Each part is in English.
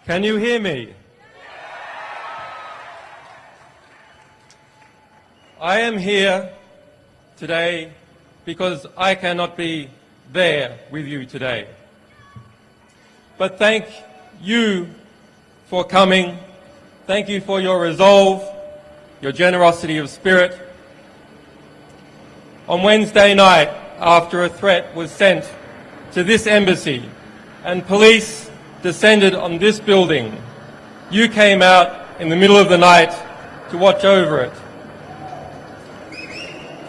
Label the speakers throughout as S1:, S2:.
S1: Can you hear me? I am here today because I cannot be there with you today. But thank you for coming. Thank you for your resolve, your generosity of spirit. On Wednesday night, after a threat was sent to this embassy and police descended on this building, you came out in the middle of the night to watch over it.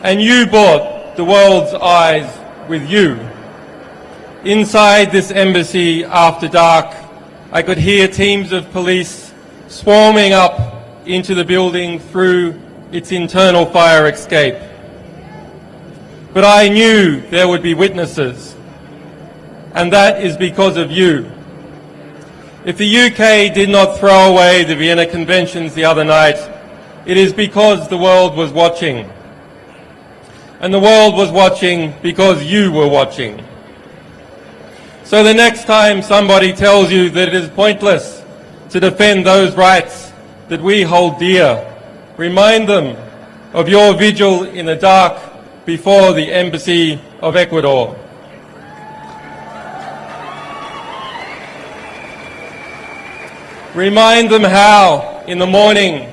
S1: And you brought the world's eyes with you. Inside this embassy after dark, I could hear teams of police swarming up into the building through its internal fire escape. But I knew there would be witnesses, and that is because of you. If the UK did not throw away the Vienna Conventions the other night, it is because the world was watching. And the world was watching because you were watching. So the next time somebody tells you that it is pointless to defend those rights that we hold dear, remind them of your vigil in the dark before the Embassy of Ecuador. Remind them how, in the morning,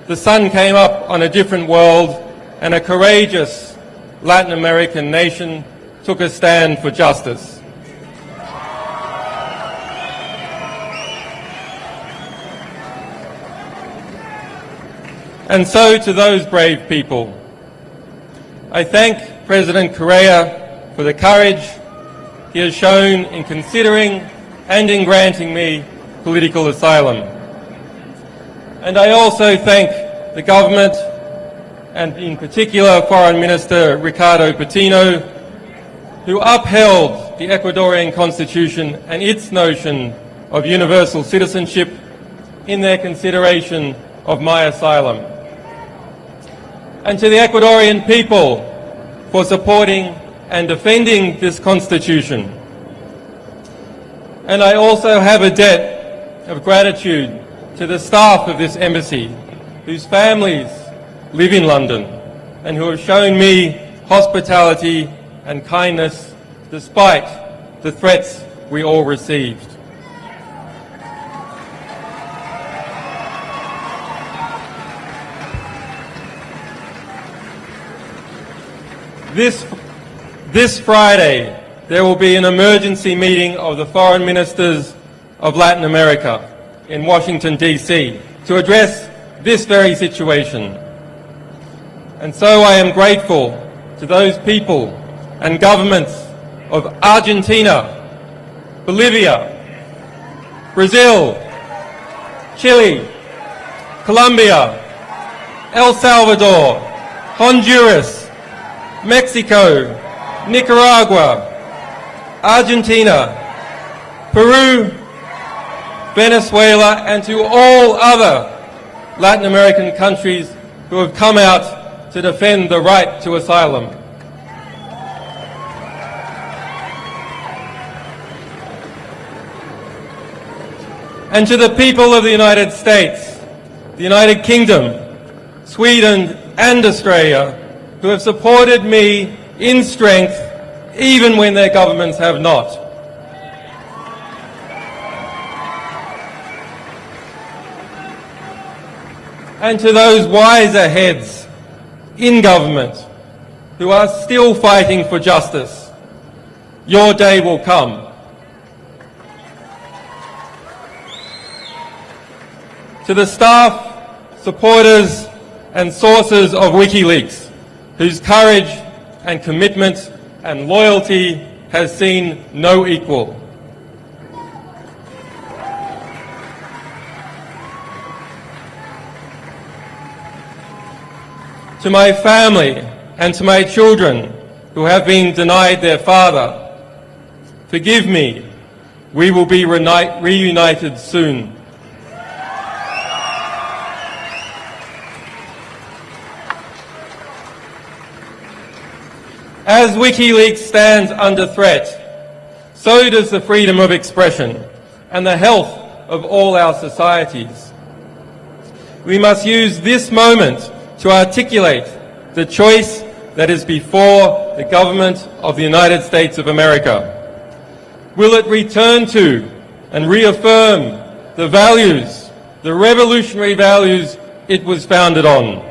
S1: the sun came up on a different world and a courageous Latin American nation took a stand for justice. And so to those brave people, I thank President Correa for the courage he has shown in considering and in granting me political asylum. And I also thank the government, and in particular Foreign Minister Ricardo Patino, who upheld the Ecuadorian Constitution and its notion of universal citizenship in their consideration of my asylum. And to the Ecuadorian people for supporting and defending this Constitution. And I also have a debt of gratitude to the staff of this embassy, whose families live in London and who have shown me hospitality and kindness despite the threats we all received. This Friday, there will be an emergency meeting of the foreign ministers of Latin America in Washington, D.C. to address this very situation. And so I am grateful to those people and governments of Argentina, Bolivia, Brazil, Chile, Colombia, El Salvador, Honduras, Mexico, Nicaragua, Argentina, Peru, Venezuela, and to all other Latin American countries who have come out to defend the right to asylum. And to the people of the United States, the United Kingdom, Sweden, and Australia, who have supported me in strength even when their governments have not. And to those wiser heads in government who are still fighting for justice, your day will come. To the staff, supporters, and sources of Wikileaks, whose courage and commitment and loyalty has seen no equal. To my family and to my children who have been denied their father, forgive me, we will be reunited soon. As Wikileaks stands under threat, so does the freedom of expression and the health of all our societies. We must use this moment to articulate the choice that is before the government of the United States of America. Will it return to and reaffirm the values, the revolutionary values it was founded on?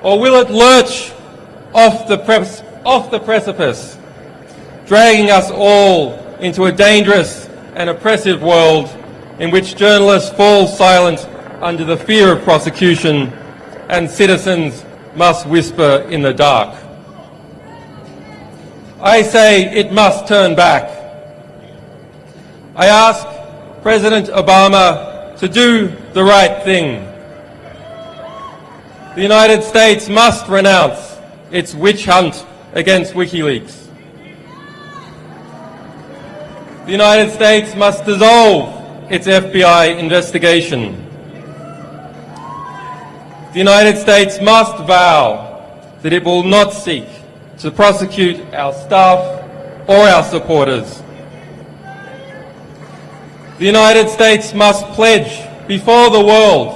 S1: Or will it lurch off the precipice, dragging us all into a dangerous and oppressive world in which journalists fall silent under the fear of prosecution and citizens must whisper in the dark? I say it must turn back. I ask President Obama to do the right thing. The United States must renounce its witch hunt against Wikileaks. The United States must dissolve its FBI investigation. The United States must vow that it will not seek to prosecute our staff or our supporters. The United States must pledge before the world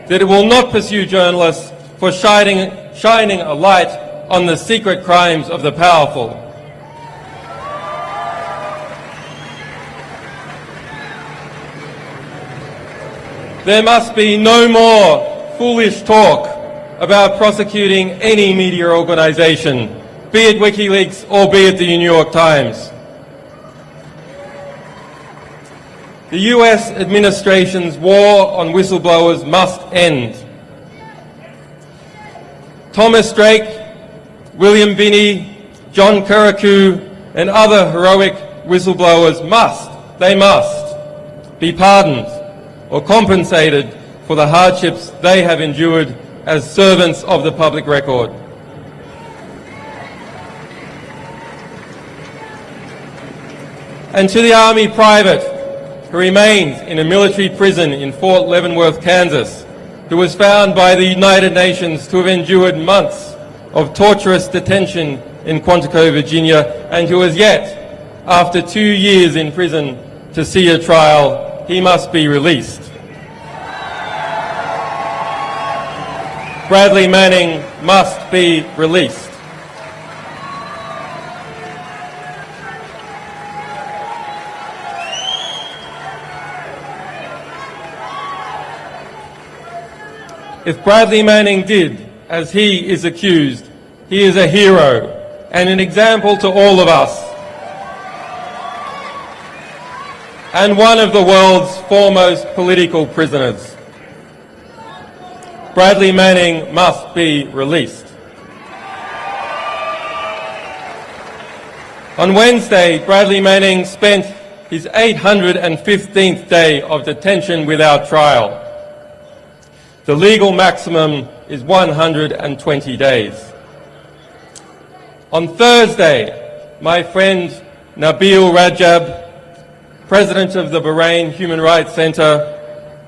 S1: that it will not pursue journalists for shining a light on the secret crimes of the powerful. There must be no more foolish talk about prosecuting any media organisation, be it Wikileaks or be it the New York Times. The US administration's war on whistleblowers must end. Thomas Drake, William Binney, John Kirikou and other heroic whistleblowers must be pardoned or compensated for the hardships they have endured as servants of the public record. And to the Army private who remains in a military prison in Fort Leavenworth, Kansas, who was found by the United Nations to have endured months of torturous detention in Quantico, Virginia, and who has yet, after 2 years in prison, to see a trial, he must be released. Bradley Manning must be released. If Bradley Manning did as he is accused, he is a hero and an example to all of us, and one of the world's foremost political prisoners. Bradley Manning must be released. On Wednesday, Bradley Manning spent his 815th day of detention without trial. The legal maximum is 120 days. On Thursday, my friend Nabil Rajab, president of the Bahrain Human Rights Centre,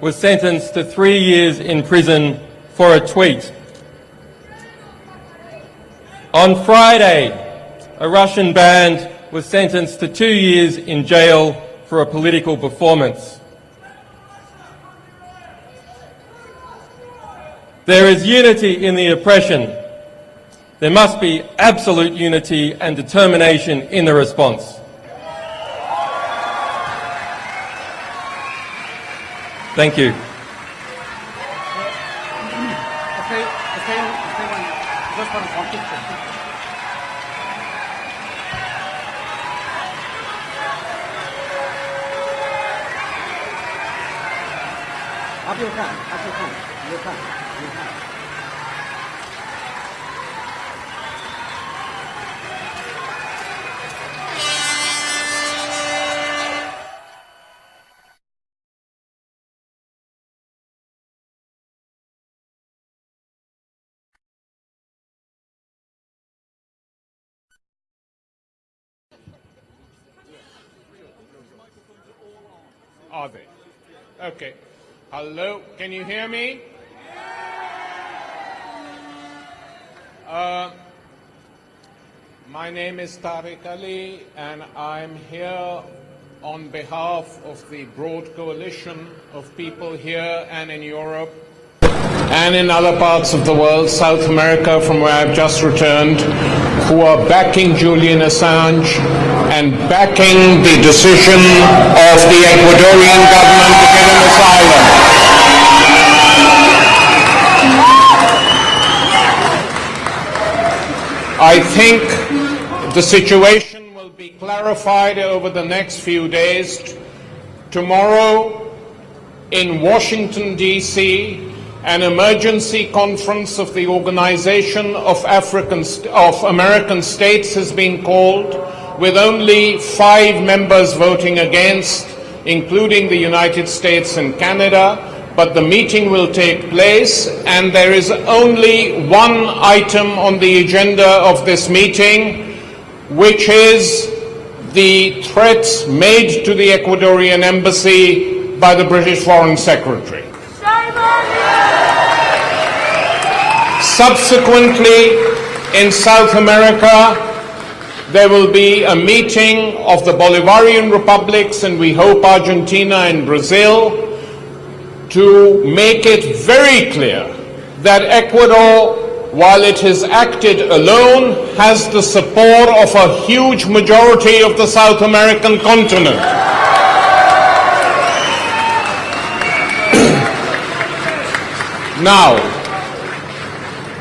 S1: was sentenced to 3 years in prison for a tweet. On Friday, a Russian band was sentenced to 2 years in jail for a political performance. There is unity in the oppression. There must be absolute unity and determination in the response. Thank you.
S2: Are they? Okay. Hello, can you hear me? My name is Tariq Ali, and I'm here on behalf of the broad coalition of people here and in Europe and in other parts of the world, South America, from where I've just returned, who are backing Julian Assange and backing the decision of the Ecuadorian government to give him asylum. I think the situation will be clarified over the next few days. Tomorrow in Washington, D.C., an emergency conference of the Organization of American States has been called, with only 5 members voting against, including the United States and Canada. But the meeting will take place, and there is only one item on the agenda of this meeting, which is the threats made to the Ecuadorian Embassy by the British Foreign Secretary. Subsequently, in South America, there will be a meeting of the Bolivarian republics, and we hope Argentina and Brazil, to make it very clear that Ecuador, while it has acted alone, has the support of a huge majority of the South American continent. Now,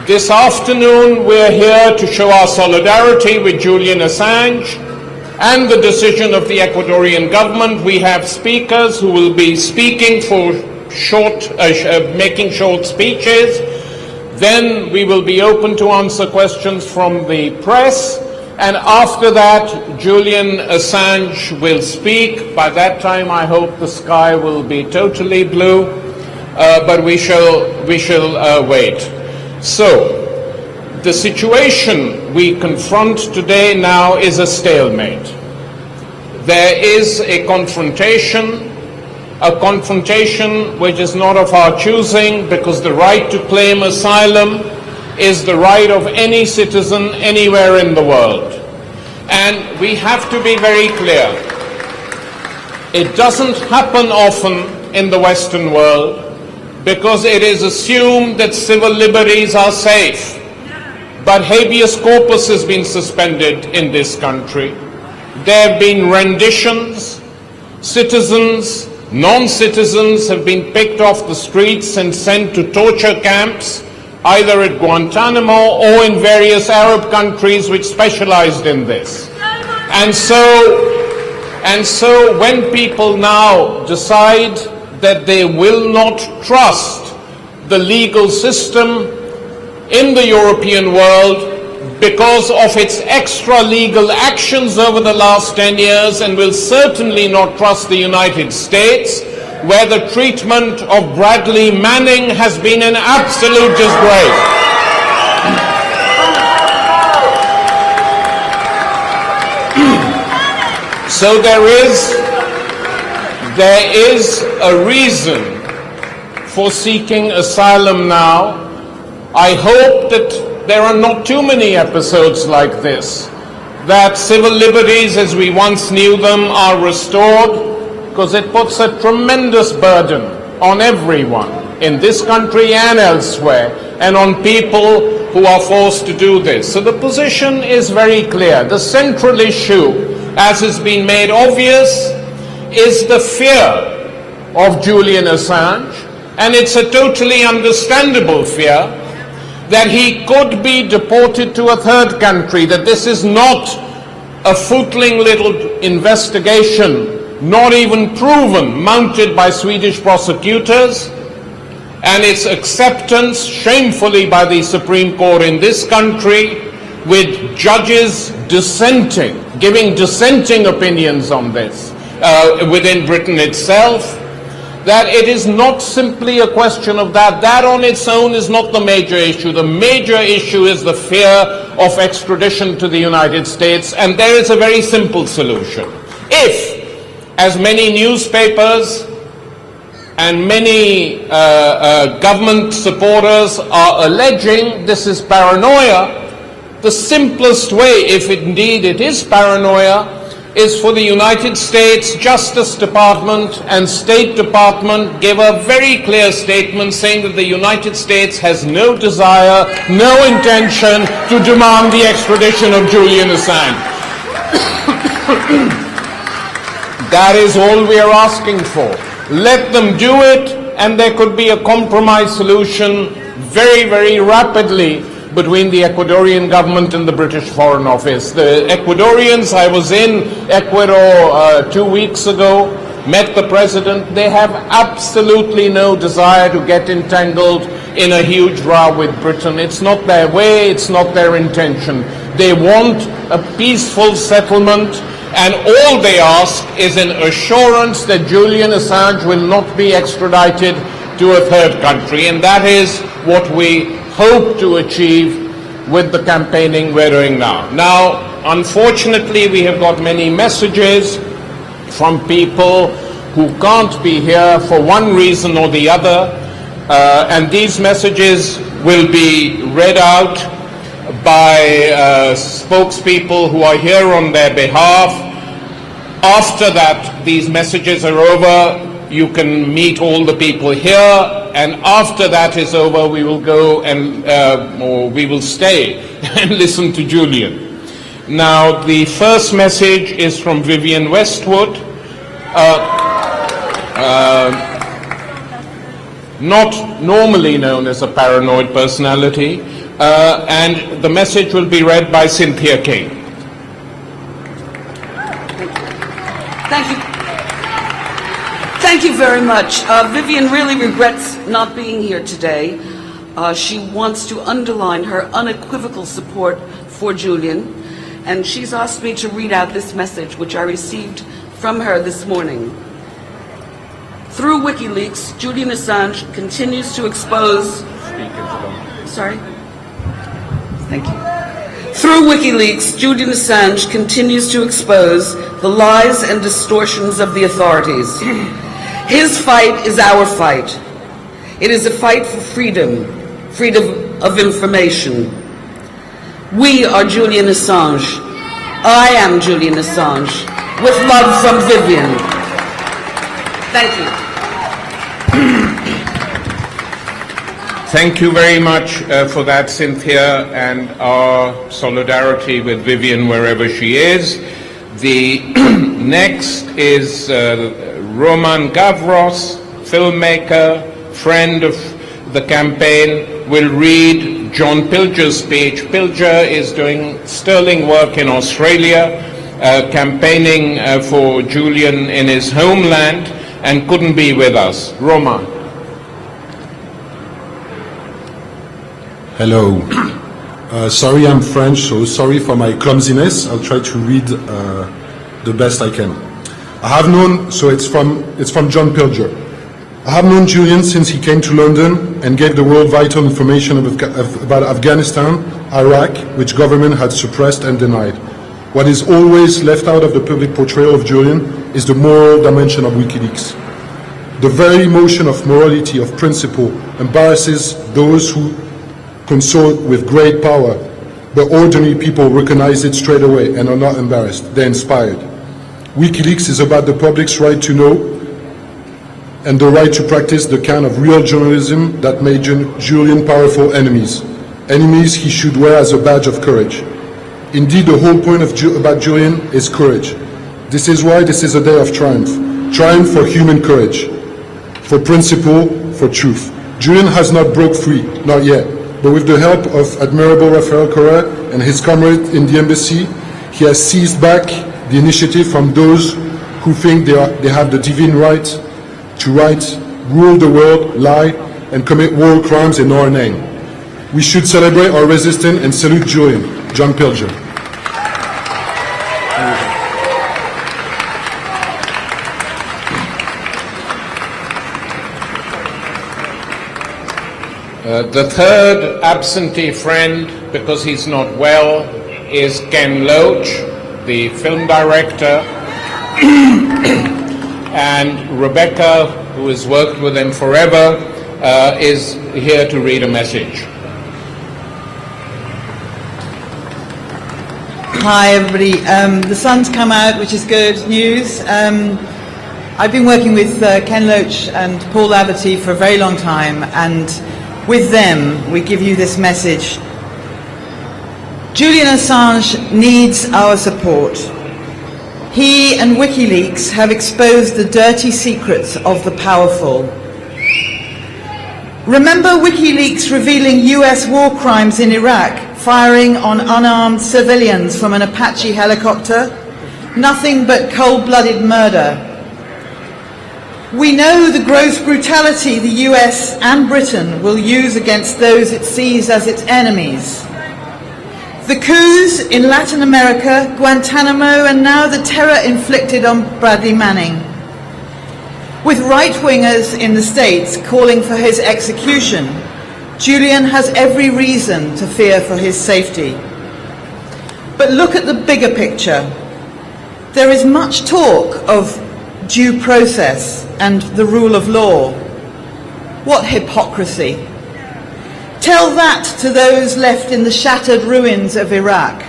S2: this afternoon we're here to show our solidarity with Julian Assange and the decision of the Ecuadorian government. We have speakers who will be speaking for making short speeches. Then we will be open to answer questions from the press, and after that Julian Assange will speak. By that time I hope the sky will be totally blue, but we shall wait. So the situation we confront today now is a stalemate. There is a confrontation which is not of our choosing, because the right to claim asylum is the right of any citizen anywhere in the world. And we have to be very clear. It doesn't happen often in the Western world, because it is assumed that civil liberties are safe. But habeas corpus has been suspended in this country. There have been renditions. Citizens, non-citizens have been picked off the streets and sent to torture camps, either at Guantanamo or in various Arab countries which specialized in this. And so when people now decide that they will not trust the legal system in the European world because of its extra-legal actions over the last 10 years, and will certainly not trust the United States, where the treatment of Bradley Manning has been an absolute disgrace. So there is a reason for seeking asylum now. I hope that there are not too many episodes like this, that civil liberties as we once knew them are restored, because it puts a tremendous burden on everyone in this country and elsewhere, and on people who are forced to do this. So the position is very clear. The central issue, as has been made obvious, is the fear of Julian Assange, and it's a totally understandable fear that he could be deported to a third country, that this is not a footling little investigation, not even proven, mounted by Swedish prosecutors, and its acceptance shamefully by the Supreme Court in this country, with judges dissenting, giving dissenting opinions on this within Britain itself, that it is not simply a question of that. That on its own is not the major issue. The major issue is the fear of extradition to the United States, and there is a very simple solution. If, as many newspapers and many government supporters are alleging, this is paranoia, the simplest way, if indeed it is paranoia, is for the United States Justice Department and State Department give a very clear statement saying that the United States has no desire, no intention to demand the extradition of Julian Assange. That is all we are asking for. Let them do it, and there could be a compromise solution very, very rapidly between the Ecuadorian government and the British Foreign Office. The Ecuadorians, I was in Ecuador 2 weeks ago, met the president. They have absolutely no desire to get entangled in a huge row with Britain. It's not their way, it's not their intention. They want a peaceful settlement, and all they ask is an assurance that Julian Assange will not be extradited to a third country, and that is what we hope to achieve with the campaigning we're doing now. Now, unfortunately, we have got many messages from people who can't be here for one reason or the other, and these messages will be read out by spokespeople who are here on their behalf. After that, these messages are over, you can meet all the people here, and after that is over, we will go and, or we will stay and listen to Julian. Now, the first message is from Vivienne Westwood, not normally known as a paranoid personality, and the message will be read by Cynthia King.
S3: Thank you. Thank you very much. Vivian really regrets not being here today. She wants to underline her unequivocal support for Julian, and she's asked me to read out this message, which I received from her this morning. Through Wikileaks, Julian Assange continues to expose... Sorry? Thank you. Through Wikileaks, Julian Assange continues to expose the lies and distortions of the authorities. His fight is our fight. It is a fight for freedom, freedom of information. We are Julian Assange. I am Julian Assange. With love from Vivian. Thank you.
S2: Thank you very much for that, Cynthia, and our solidarity with Vivian wherever she is. The next is Roman Gavros, filmmaker, friend of the campaign, will read John Pilger's speech. Pilger is doing sterling work in Australia, campaigning for Julian in his homeland, and couldn't be with us. Roman.
S4: Hello. Sorry, I'm French, so sorry for my clumsiness. I'll try to read the best I can. I have known, so it's from John Pilger. I have known Julian since he came to London and gave the world vital information about Afghanistan, Iraq, which government had suppressed and denied. What is always left out of the public portrayal of Julian is the moral dimension of Wikileaks. The very emotion of morality, of principle, embarrasses those who consort with great power, but ordinary people recognize it straight away and are not embarrassed. They're inspired. Wikileaks is about the public's right to know and the right to practice the kind of real journalism that made Julian powerful enemies. Enemies he should wear as a badge of courage. Indeed, the whole point about Julian is courage. This is why this is a day of triumph. Triumph for human courage, for principle, for truth. Julian has not broke free, not yet. But with the help of Admiral Rafael Correa and his comrades in the embassy, he has seized back the initiative from those who think they have the divine right to rule the world, lie, and commit war crimes in our name. We should celebrate our resistance and salute Julian. John Pilger.
S2: The third absentee friend, because he's not well, is Ken Loach, the film director, and Rebecca, who has worked with him forever, is here to read a message.
S5: Hi, everybody. The sun's come out, which is good news. I've been working with Ken Loach and Paul Laverty for a very long time, and with them, we give you this message. Julian Assange needs our support. He and Wikileaks have exposed the dirty secrets of the powerful. Remember WikiLeaks revealing US war crimes in Iraq, firing on unarmed civilians from an Apache helicopter? Nothing but cold-blooded murder. We know the gross brutality the US and Britain will use against those it sees as its enemies. The coups in Latin America, Guantanamo, and now the terror inflicted on Bradley Manning. With right-wingers in the States calling for his execution, Julian has every reason to fear for his safety. But look at the bigger picture. There is much talk of due process and the rule of law. What hypocrisy! Tell that to those left in the shattered ruins of Iraq.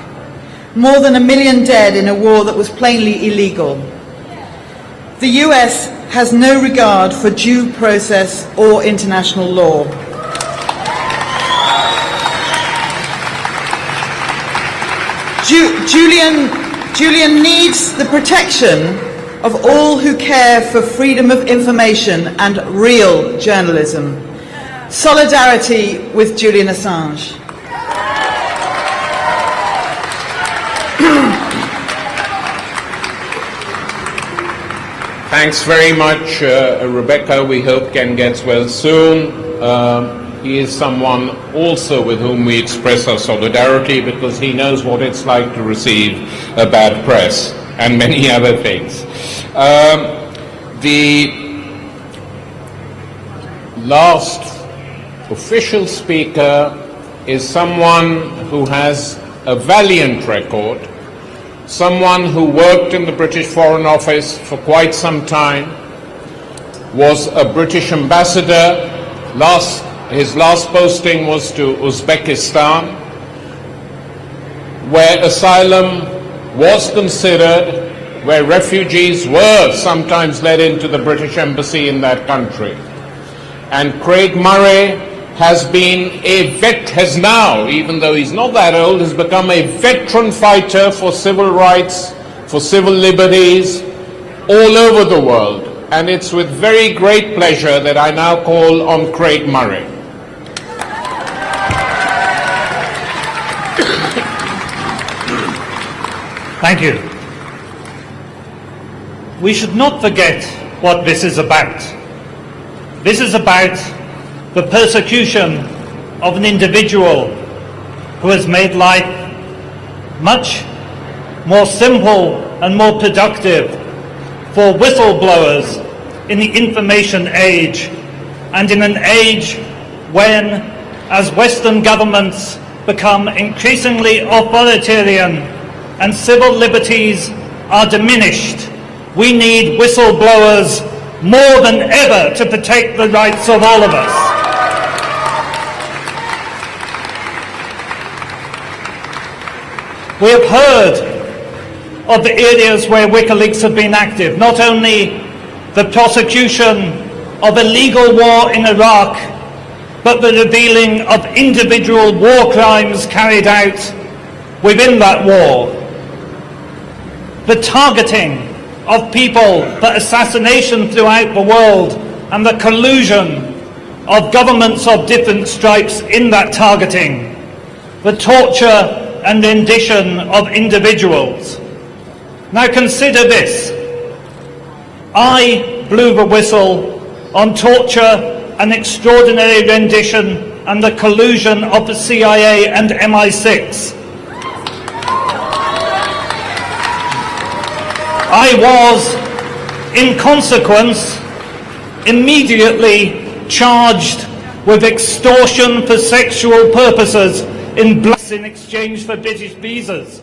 S5: More than 1 million dead in a war that was plainly illegal. The US has no regard for due process or international law. Julian needs the protection of all who care for freedom of information and real journalism. Solidarity with Julian Assange.
S2: Thanks very much, Rebecca. We hope Ken gets well soon. He is someone also with whom we express our solidarity because he knows what it's like to receive a bad press and many other things. The last official speaker is someone who has a valiant record, someone who worked in the British Foreign Office for quite some time, was a British ambassador. His last posting was to Uzbekistan, where asylum was considered, where refugees were sometimes led into the British Embassy in that country. And Craig Murray has now, even though he's not that old, has become a veteran fighter for civil rights, for civil liberties, all over the world. And it's with very great pleasure that I now call on Craig Murray.
S6: Thank you. We should not forget what this is about. This is about the persecution of an individual who has made life much more simple and more productive for whistleblowers in the information age, and in an age when, as Western governments become increasingly authoritarian and civil liberties are diminished, we need whistleblowers more than ever to protect the rights of all of us. We have heard of the areas where WikiLeaks have been active, not only the prosecution of illegal war in Iraq, but the revealing of individual war crimes carried out within that war. The targeting of people for assassination throughout the world, and the collusion of governments of different stripes in that targeting, the torture and rendition of individuals. Now consider this. I blew the whistle on torture and extraordinary rendition and the collusion of the CIA and MI6. I was, in consequence, immediately charged with extortion for sexual purposes in exchange for British visas.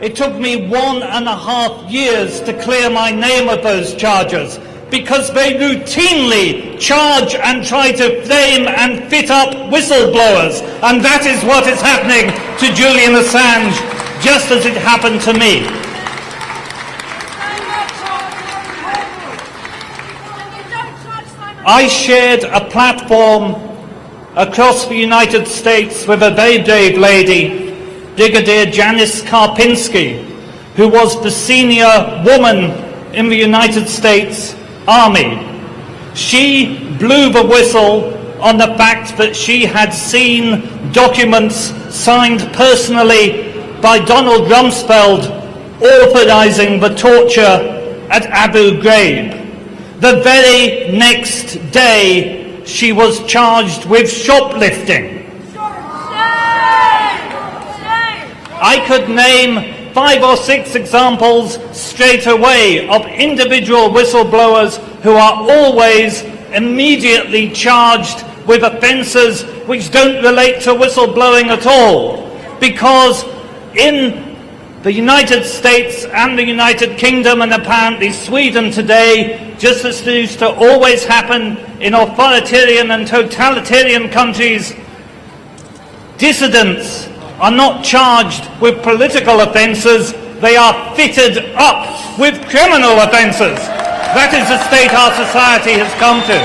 S6: It took me 1.5 years to clear my name of those charges, because they routinely charge and try to frame and fit up whistleblowers, and that is what is happening to Julian Assange just as it happened to me. I shared a platform across the United States with a very brave lady, Brigadier Janice Karpinski, who was the senior woman in the United States Army. She blew the whistle on the fact that she had seen documents signed personally by Donald Rumsfeld authorizing the torture at Abu Ghraib. The very next day, she was charged with shoplifting. I could name 5 or 6 examples straight away of individual whistleblowers who are always immediately charged with offences which don't relate to whistleblowing at all, because in the United States and the United Kingdom and apparently Sweden today, just as it used to always happen in authoritarian and totalitarian countries, dissidents are not charged with political offences, they are fitted up with criminal offences. That is the state our society has come to.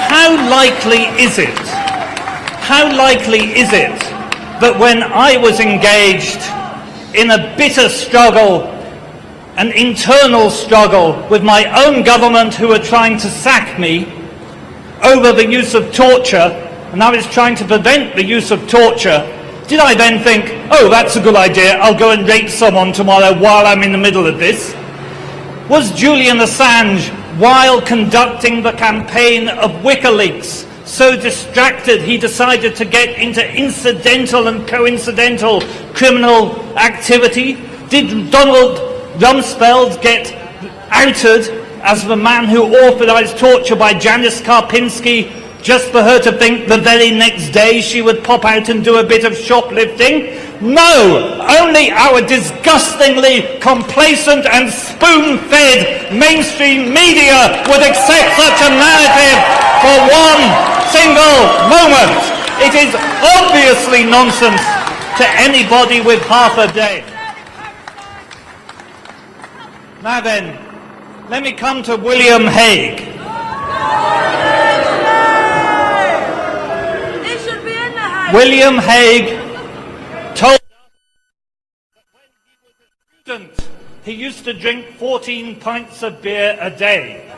S6: How likely is it that when I was engaged in a bitter struggle, an internal struggle with my own government who were trying to sack me over the use of torture, and I was trying to prevent the use of torture, did I then think, oh, that's a good idea, I'll go and rape someone tomorrow while I'm in the middle of this? Was Julian Assange, while conducting the campaign of Wikileaks, so distracted he decided to get into incidental and coincidental criminal activity? Did Donald Rumsfeld get outed as the man who authorized torture by Janice Karpinski just for her to think the very next day she would pop out and do a bit of shoplifting? No! Only our disgustingly complacent and spoon-fed mainstream media would accept such a narrative for one single moment. It is obviously nonsense to anybody with half a day. Now then, let me come to William Hague. William Hague told us that when he was a student, he used to drink 14 pints of beer a day.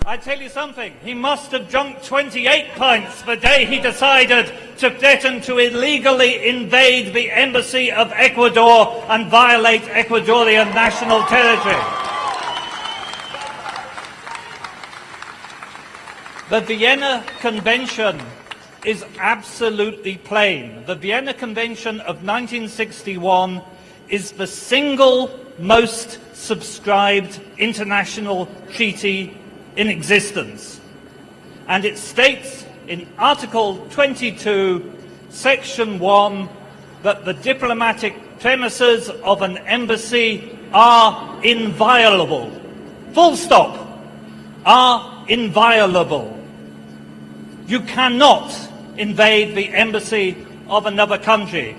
S6: I tell you something, he must have drunk 28 pints the day he decided to threaten to illegally invade the embassy of Ecuador and violate Ecuadorian national territory. The Vienna Convention is absolutely plain. The Vienna Convention of 1961 is the single most subscribed international treaty in existence. And it states in Article 22, Section 1, that the diplomatic premises of an embassy are inviolable. Full stop. Are inviolable. You cannot invade the embassy of another country.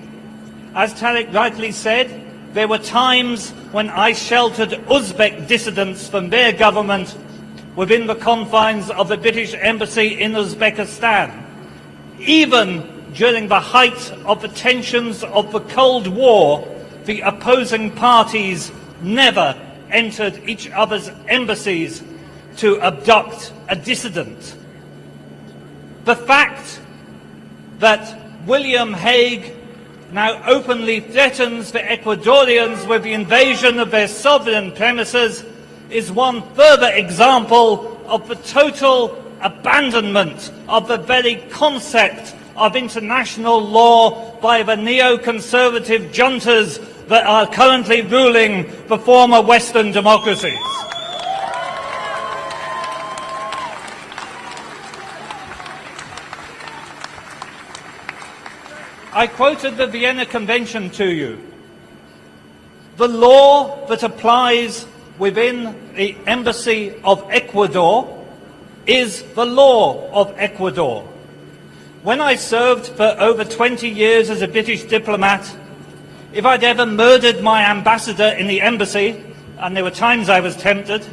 S6: As Tariq rightly said, there were times when I sheltered Uzbek dissidents from their government within the confines of the British Embassy in Uzbekistan. Even during the height of the tensions of the Cold War, the opposing parties never entered each other's embassies to abduct a dissident. The fact that William Hague now openly threatens the Ecuadorians with the invasion of their sovereign premises is one further example of the total abandonment of the very concept of international law by the neoconservative juntas that are currently ruling the former Western democracies. I quoted the Vienna Convention to you. The law that applies within the Embassy of Ecuador is the law of Ecuador. when I served for over 20 years as a British diplomat, if I'd ever murdered my ambassador in the embassy, and there were times I was tempted,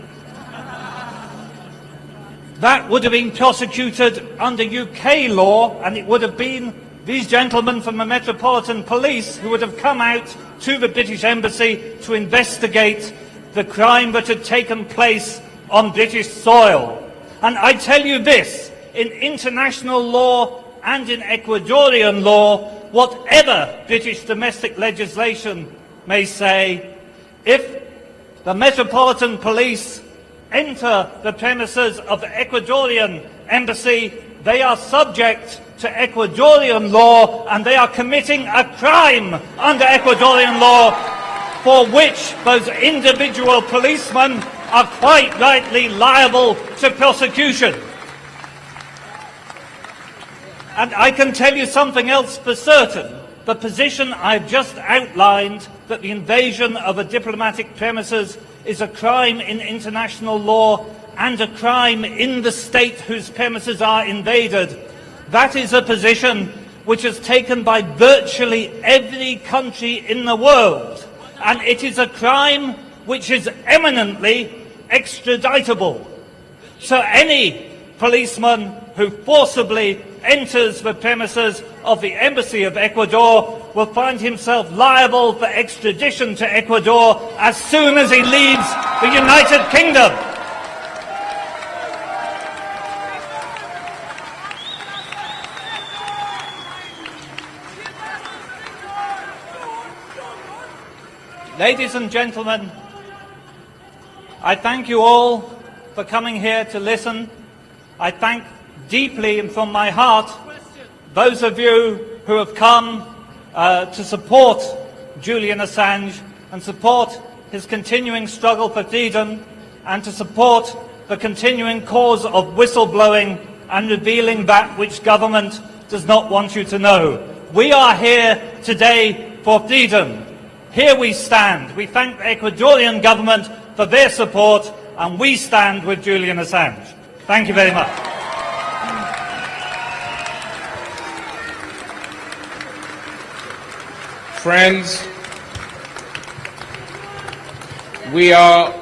S6: that would have been prosecuted under UK law, and it would have been these gentlemen from the Metropolitan Police who would have come out to the British Embassy to investigate the crime that had taken place on British soil. And I tell you this, in international law and in Ecuadorian law, whatever British domestic legislation may say, if the Metropolitan Police enter the premises of the Ecuadorian Embassy, they are subject to Ecuadorian law and they are committing a crime under Ecuadorian law for which those individual policemen are quite rightly liable to prosecution. And I can tell you something else for certain. The position I've just outlined, that the invasion of a diplomatic premises is a crime in international law and a crime in the state whose premises are invaded, that is a position which is taken by virtually every country in the world. And it is a crime which is eminently extraditable. So any policeman who forcibly enters the premises of the Embassy of Ecuador will find himself liable for extradition to Ecuador as soon as he leaves the United Kingdom. Ladies and gentlemen, I thank you all for coming here to listen. I thank deeply and from my heart those of you who have come to support Julian Assange and support his continuing struggle for freedom and to support the continuing cause of whistleblowing and revealing that which government does not want you to know. We are here today for freedom. Here we stand. We thank the Ecuadorian government for their support, and we stand with Julian Assange. Thank you very much.
S2: Friends, we are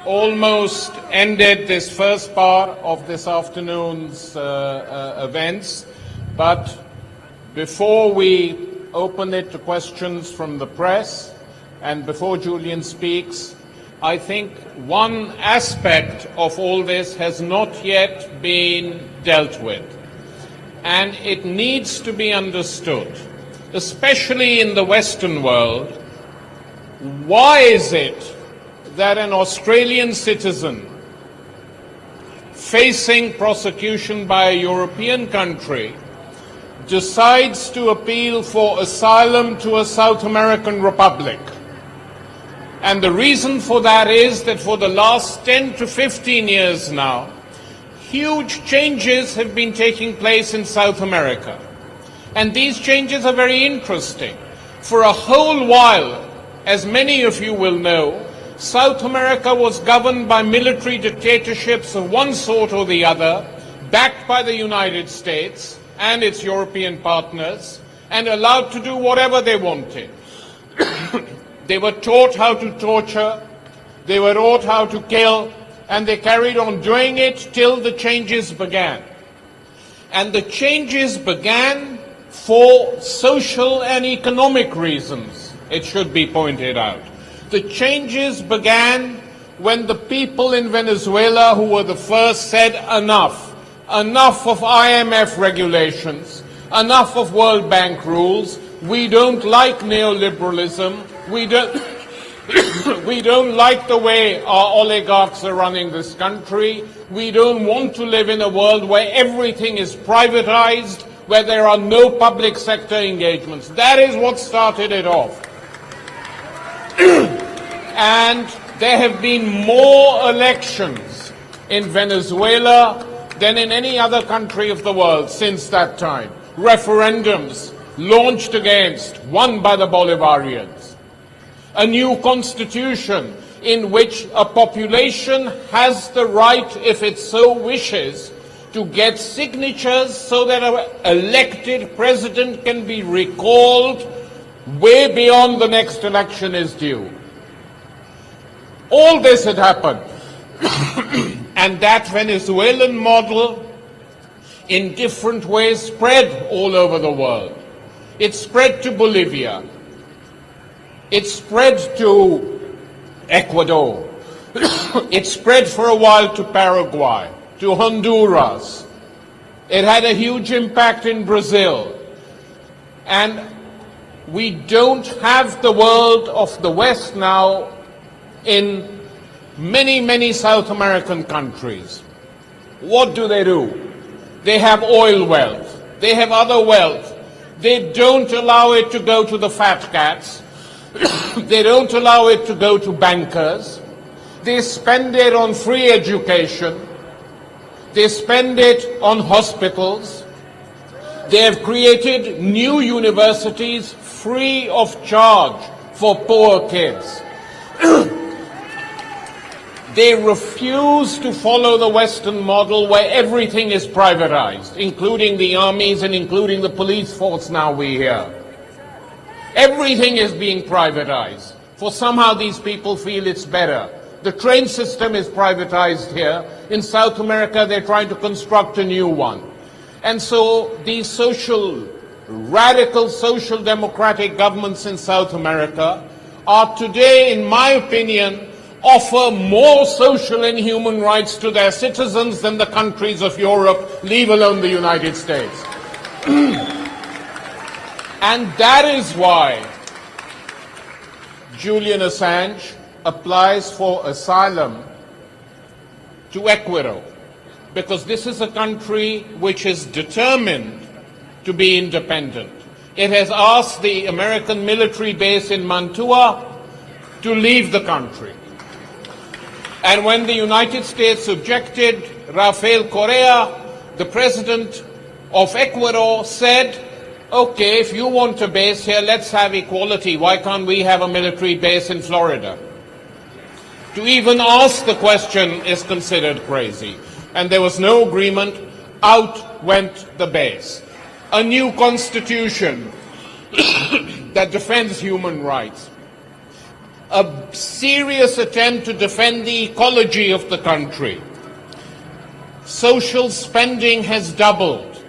S2: almost ended this first part of this afternoon's events, but before we open it to questions from the press and before Julian speaks, I think one aspect of all this has not yet been dealt with, and it needs to be understood, especially in the Western world. Why is it that an Australian citizen facing prosecution by a European country decides to appeal for asylum to a South American republic? And the reason for that is that for the last 10 to 15 years now, huge changes have been taking place in South America. And these changes are very interesting. For a whole while, as many of you will know, South America was governed by military dictatorships of one sort or the other, backed by the United States and its European partners, and allowed to do whatever they wanted. They were taught how to torture, they were taught how to kill, and they carried on doing it till the changes began. And the changes began for social and economic reasons, it should be pointed out. The changes began when the people in Venezuela, who were the first, said enough. Enough of IMF regulations, enough of World Bank rules. We don't like neoliberalism. We don't like the way our oligarchs are running this country. We don't want to live in a world where everything is privatized, where there are no public sector engagements. That is what started it off. And there have been more elections in Venezuela than in any other country of the world since that time. Referendums launched against, won by the Bolivarians. A new constitution in which a population has the right, if it so wishes, to get signatures so that an elected president can be recalled way beyond the next election is due. All this had happened. And that Venezuelan model in different ways spread all over the world. It spread to Bolivia. It spread to Ecuador. It spread for a while to Paraguay, to Honduras. It had a huge impact in Brazil. And we don't have the world of the West now in many, many South American countries. What do? They have oil wealth. They have other wealth. They don't allow it to go to the fat cats. They don't allow it to go to bankers. They spend it on free education. They spend it on hospitals. They have created new universities free of charge for poor kids. They refuse to follow the Western model where everything is privatized, including the armies and including the police force now we hear. Everything is being privatized, for somehow these people feel it's better. The train system is privatized here. In South America, they're trying to construct a new one. And so these radical social democratic governments in South America are today, in my opinion, offer more social and human rights to their citizens than the countries of Europe, leave alone the United States. And that is why Julian Assange applies for asylum to Ecuador, because this is a country which is determined to be independent. It has asked the American military base in Mantua to leave the country. And when the United States objected, Rafael Correa, the president of Ecuador, said, okay, if you want a base here, let's have equality. Why can't we have a military base in Florida? To even ask the question is considered crazy. And there was no agreement. Out went the base. A new constitution that defends human rights. A serious attempt to defend the ecology of the country. Social spending has doubled.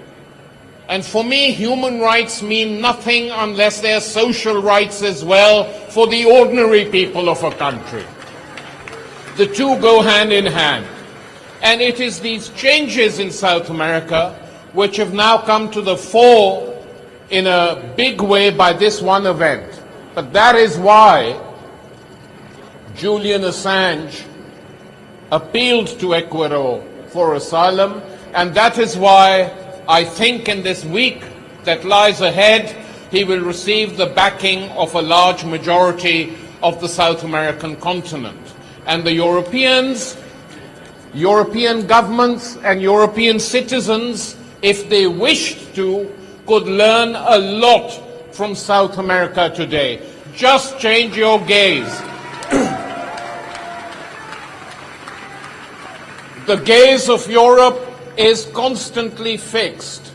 S2: And for me, human rights mean nothing unless there are social rights as well for the ordinary people of a country. The two go hand in hand. And it is these changes in South America which have now come to the fore in a big way by this one event. But that is why Julian Assange appealed to Ecuador for asylum, and that is why I think in this week that lies ahead, he will receive the backing of a large majority of the South American continent. And the Europeans, European governments and European citizens, if they wished to, could learn a lot from South America today. Just change your gaze. The gaze of Europe is constantly fixed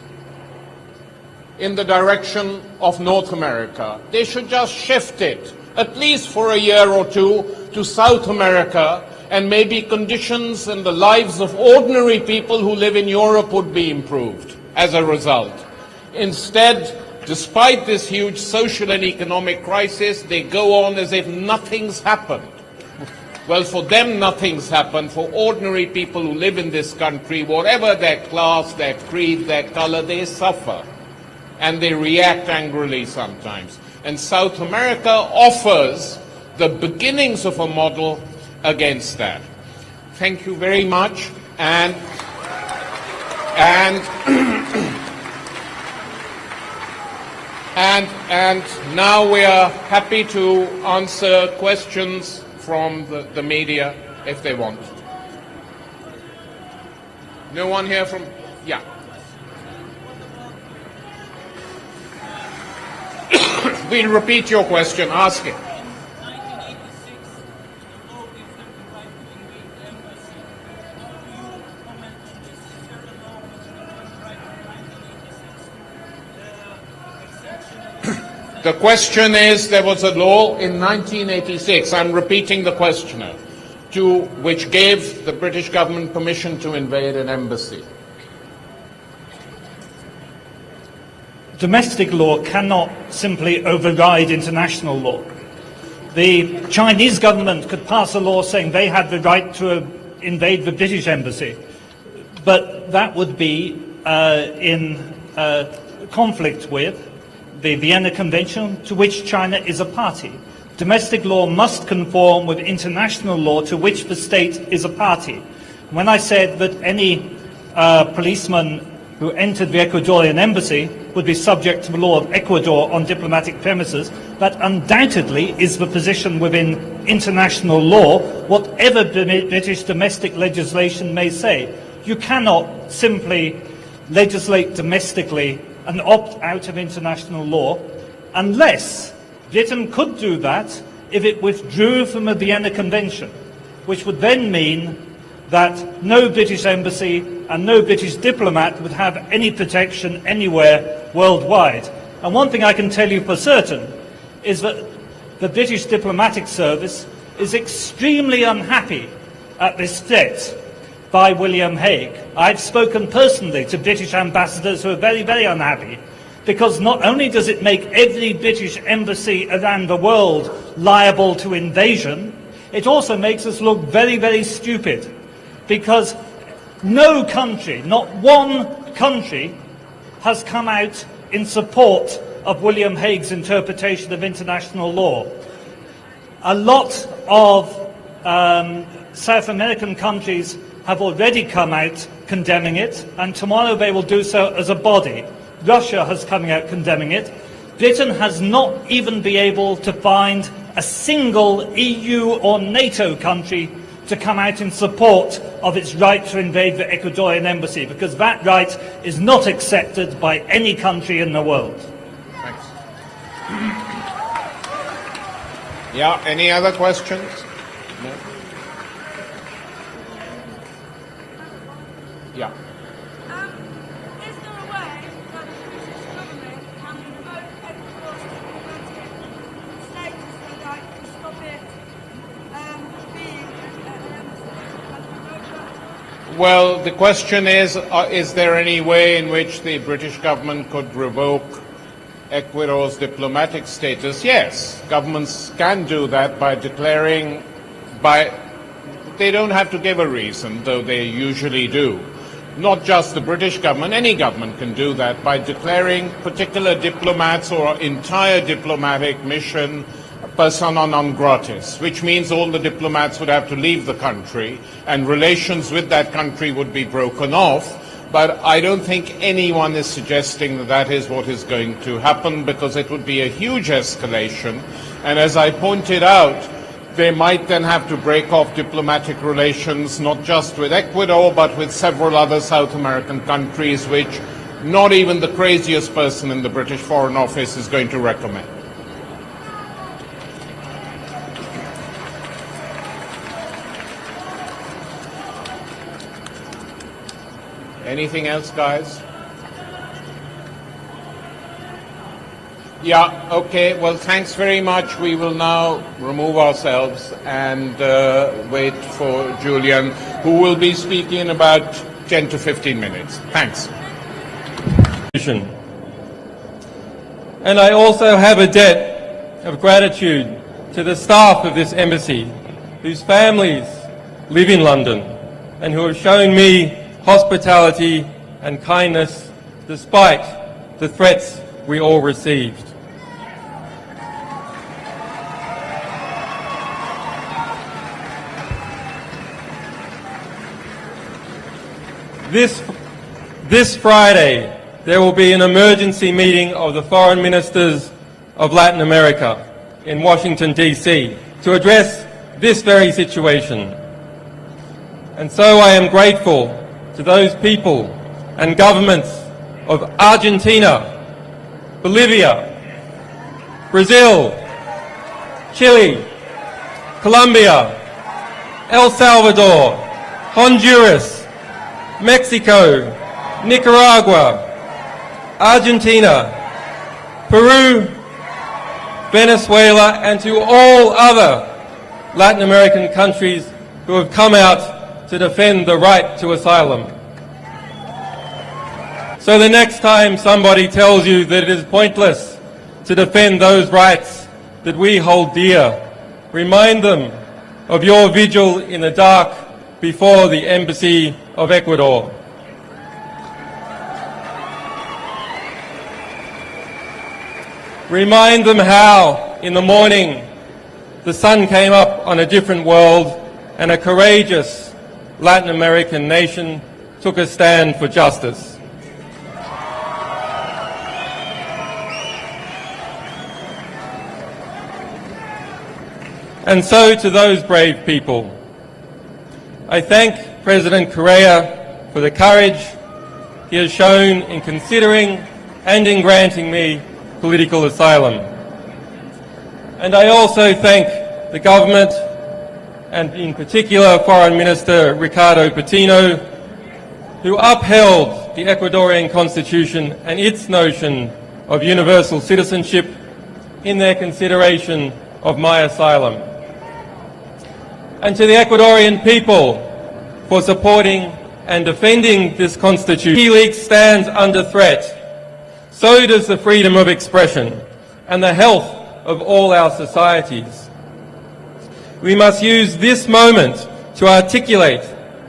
S2: in the direction of North America. They should just shift it, at least for a year or two, to South America, and maybe conditions and the lives of ordinary people who live in Europe would be improved as a result. Instead, despite this huge social and economic crisis, they go on as if nothing's happened. Well, for them, nothing's happened. For ordinary people who live in this country, whatever their class, their creed, their color, they suffer. And they react angrily sometimes. And South America offers the beginnings of a model against that. Thank you very much. And now we are happy to answer questions from the media, if they want. No one here from... Yeah. We'll repeat your question. Ask it. The question is, there was a law in 1986, I'm repeating the questioner, which gave the British government permission to invade an embassy.
S6: Domestic law cannot simply override international law. The Chinese government could pass a law saying they had the right to invade the British embassy, but that would be in conflict with the Vienna Convention, to which China is a party. Domestic law must conform with international law to which the state is a party. When I said that any policeman who entered the Ecuadorian embassy would be subject to the law of Ecuador on diplomatic premises, that undoubtedly is the position within international law, whatever British domestic legislation may say. You cannot simply legislate domestically and opt out of international law, unless Britain could do that if it withdrew from the Vienna Convention, which would then mean that no British embassy and no British diplomat would have any protection anywhere worldwide. And one thing I can tell you for certain is that the British diplomatic service is extremely unhappy at this threat by William Hague. I've spoken personally to British ambassadors who are very, very unhappy, because not only does it make every British embassy around the world liable to invasion, it also makes us look very, very stupid, because no country, not one country, has come out in support of William Hague's interpretation of international law. A lot of South American countries have already come out condemning it, and tomorrow they will do so as a body. Russia has come out condemning it. Britain has not even been able to find a single EU or NATO country to come out in support of its right to invade the Ecuadorian embassy, because that right is not accepted by any country in the world.
S2: Thanks. Yeah, any other questions? No? Yeah.
S7: Is there a way that the British government can revoke Ecuador's diplomatic status so that it can stop it being an embassy?
S2: Well, the question is there any way in which the British government could revoke Ecuador's diplomatic status? Yes, governments can do that by declaring, they don't have to give a reason, though they usually do. Not just the British government, any government can do that by declaring particular diplomats or entire diplomatic mission persona non gratis, which means all the diplomats would have to leave the country and relations with that country would be broken off. But I don't think anyone is suggesting that that is what is going to happen, because it would be a huge escalation. And as I pointed out, they might then have to break off diplomatic relations, not just with Ecuador, but with several other South American countries, which not even the craziest person in the British Foreign Office is going to recommend. Anything else, guys? Yeah, okay. Well, thanks very much. We will now remove ourselves and wait for Julian, who will be speaking in about 10 to 15 minutes. Thanks.
S1: And I also have a debt of gratitude to the staff of this embassy, whose families live in London and who have shown me hospitality and kindness despite the threats we all received. This Friday, there will be an emergency meeting of the foreign ministers of Latin America in Washington, D.C. to address this very situation. And so I am grateful to those people and governments of Argentina, Bolivia, Brazil, Chile, Colombia, El Salvador, Honduras, Mexico, Nicaragua, Argentina, Peru, Venezuela, and to all other Latin American countries who have come out to defend the right to asylum. So the next time somebody tells you that it is pointless to defend those rights that we hold dear, remind them of your vigil in the dark before the Embassy of Ecuador. Remind them how, in the morning, the sun came up on a different world and a courageous Latin American nation took a stand for justice. And so to those brave people, I thank President Correa for the courage he has shown in considering and in granting me political asylum. And I also thank the government, and in particular Foreign Minister Ricardo Patino, who upheld the Ecuadorian Constitution and its notion of universal citizenship in their consideration of my asylum. And to the Ecuadorian people for supporting and defending this Constitution. Wikileaks stands under threat. So does the freedom of expression and the health of all our societies. We must use this moment to articulate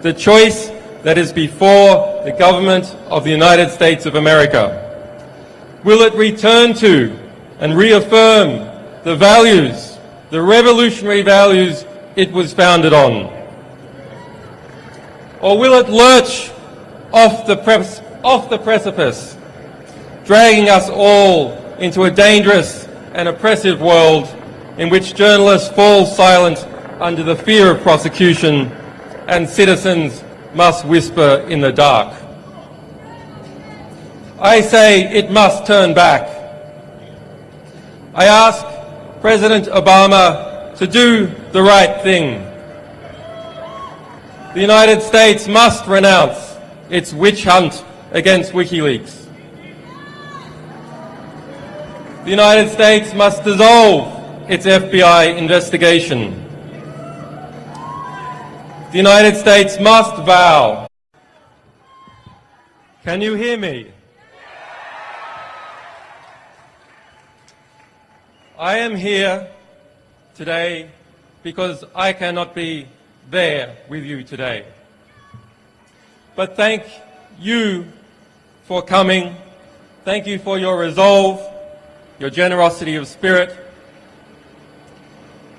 S1: the choice that is before the government of the United States of America. Will it return to and reaffirm the values, the revolutionary values it was founded on? Or will it lurch off the precipice, dragging us all into a dangerous and oppressive world in which journalists fall silent under the fear of prosecution and citizens must whisper in the dark? I say it must turn back. I ask President Obama to do the right thing. The United States must renounce its witch hunt against Wikileaks. The United States must dissolve its FBI investigation. The United States must vow. Can you hear me? I am here today because I cannot be there with you today. But thank you for coming. Thank you for your resolve, your generosity of spirit.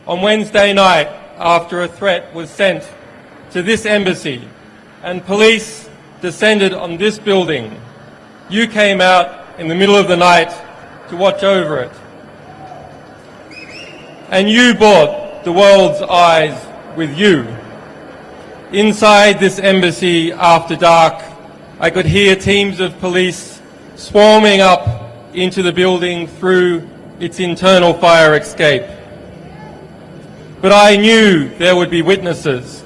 S1: On Wednesday night, after a threat was sent to this embassy and police descended on this building, you came out in the middle of the night to watch over it. And you brought the world's eyes with you. Inside this embassy after dark, I could hear teams of police swarming up into the building through its internal fire escape. But I knew there would be witnesses,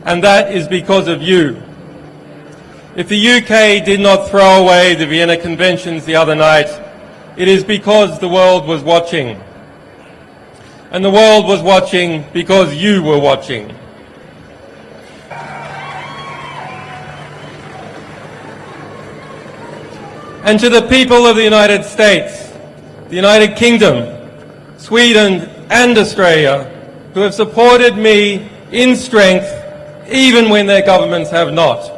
S1: and that is because of you. If the UK did not throw away the Vienna Conventions the other night, it is because the world was watching. And the world was watching because you were watching. And to the people of the United States, the United Kingdom, Sweden and Australia, who have supported me in strength even when their governments have not.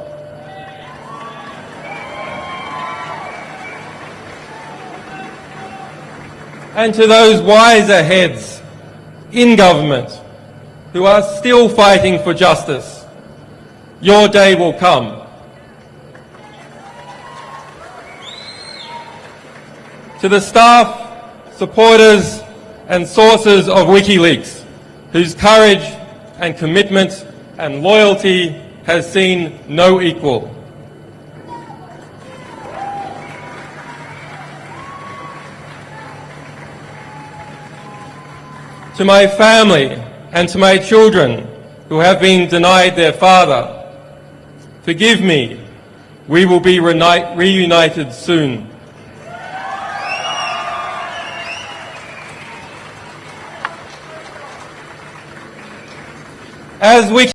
S1: And to those wiser heads in government who are still fighting for justice, your day will come. To the staff, supporters and sources of Wikileaks, whose courage and commitment and loyalty has seen no equal. To my family and to my children who have been denied their father, forgive me, we will be reunited soon. as we